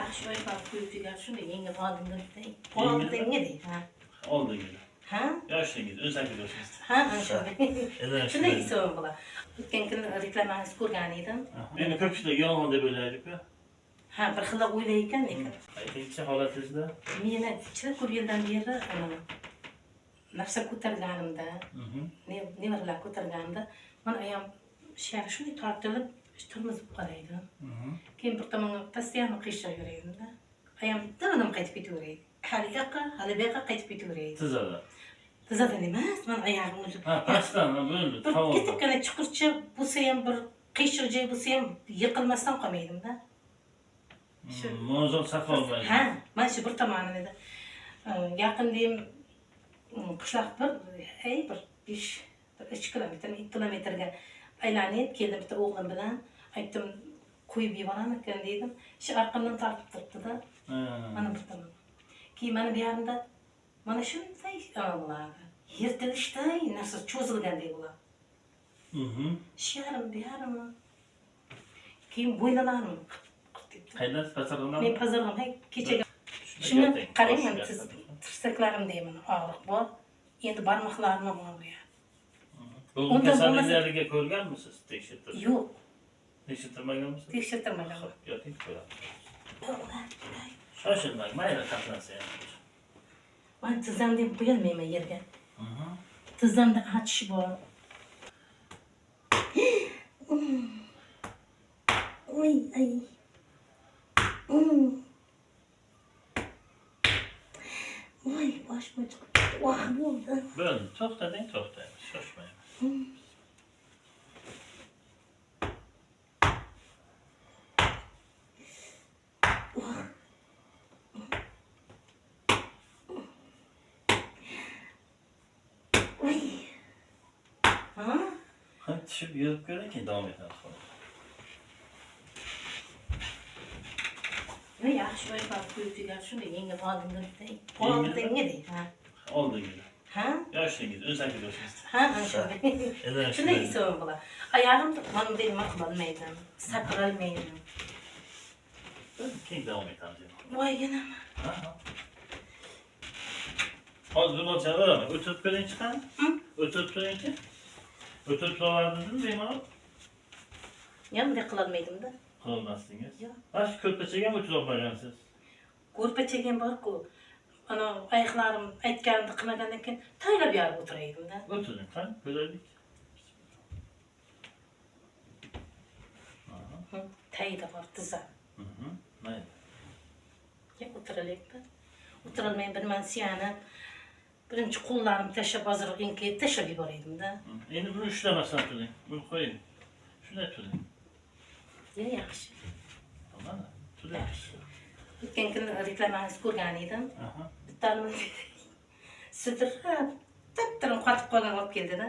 yaxshi oypaq ko'yib shunday yengil oldinga oldinga deydi. Ha. Oldinga. Ha? Yoshingiz 18 yoshingiz. Ha, shunday. Shunday hisobim bo'lar. O'tgan kuni reklamangizni ko'rgan edim. Endi ko'pchilik yolg'on deb o'ylaydi-ku. Ha, bir xil o'ylaydigan lekin. Ikkinchi holatingizda Meni ichida ko'p yildan beri nafsam ko'targanimda, nevalar ko'targanimda, men ayam shunday tortilib, turmush qaraydi. Keyin bir tomonga постоянно qiyshab yuraydim-da. Ayam doim qaytib ketaveradi. Hali bu yoqqa qaytib ketaveradi. Tizadan emas, men oyog'im o'zim. Ha, pastdan bo'ldi. Tamam. Ketibgina chuqurcha bo'lsa ham, bir qiyshiq joy bo'lsa ham yiqilmasdan qolmaydim-da. Mozor saqolmaydi. Ha, mana shu bir tomoni edi. Yaqin deyim qishloq bir 3 kilometr, 2 kilometrga aylanib keldim bitta o'g'lim bilan. Aytdim, qo'yib yuboraman ekan dedim. Shu orqamdan tortib turibdi-da. Mana bir tomon. Keyin mana bu yoqda mana shunday bo'ladi. Yirtilishday narsa cho'zilgandek bo'ladi. Shu yarim, bu yarim. Keyin bo'ynalarim Qaydan pazardan? Men pazardan kechaga shuni qarang, men tirsaklarimda deyman, og'riq bor. Endi barmoqlarim og'riyapti. Bu kasalliklarga ko'rganmisiz? Tekshirtirib? Yo'q. Tekshirtirmaganmisiz? Tekshirtirmagan. Yo'q, ko'ramiz. Shoshilmang, mayli qatnasa ham. Men tizam deb qo'yolmayman yerga. Tizamda achish bor. Oy, ay. Oy, boshim chiqib. Voh, bo'ldi. Bo'ldi, to'xtating, shoshmaymiz. Oy. Ha? Hadi tushib yurib ko'ring, keyin davom etamiz. Yaxshi oypaq ko'yib shunday yengil oldinga deydi. Ha. Oldinga. Ha? Yoshingiz 18 yoshingiz. Ha, shunday. Shunday hisobim bo'lar. Oyog'im mana bunday nima qilolmaydim. Sakralmaydim. Keyin davom etamiz. Voy, yana. Hozir bir o'lchaveraman. O'tirib ko'ring chiqadi. O'tirib turingchi. O'tirib turaverdingizmi bemalol? Yo'q, bunday qilolmaydim-da. Qilolmasdingiz? Yo'q. Mana shu ko'rpachaga ham o'tira olmagansiz. Ko'rpachaga bor-ku. Ana oyoqlarim aytganimni qilmagandan keyin taylab yorib o'tiraydim-da. O'tiring, qani, ko'raylik. Tayda bor tizam. Mayli. Yo'q, o'tiralayapti. O'tirolmay birman suyanib, birinchi qo'llarimni tashlab ozroq enkayib tashlab yuboraydim-da. Endi buni ushlamasdan turing. Buni qo'ying. Shunday turing. Yaxshi. Mana, turing. O'tgan kuni reklamangizni ko'rgan edim. Bittani sidirib, tattirim qotib qolgan olib keldi-da.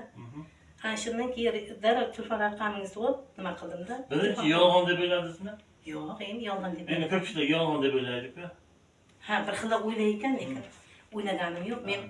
Ana shundan keyin darrov telefon raqamingizni olib, nima qildim-da? Birinchi yolg'on deb o'yladingizmi? Yo'q, endi yolg'on deb. Endi ko'pchilik yolg'on deb o'ylaydi-ku. Ha, bir xil o'ylaydigan lekin o'ylaganim yo'q. Men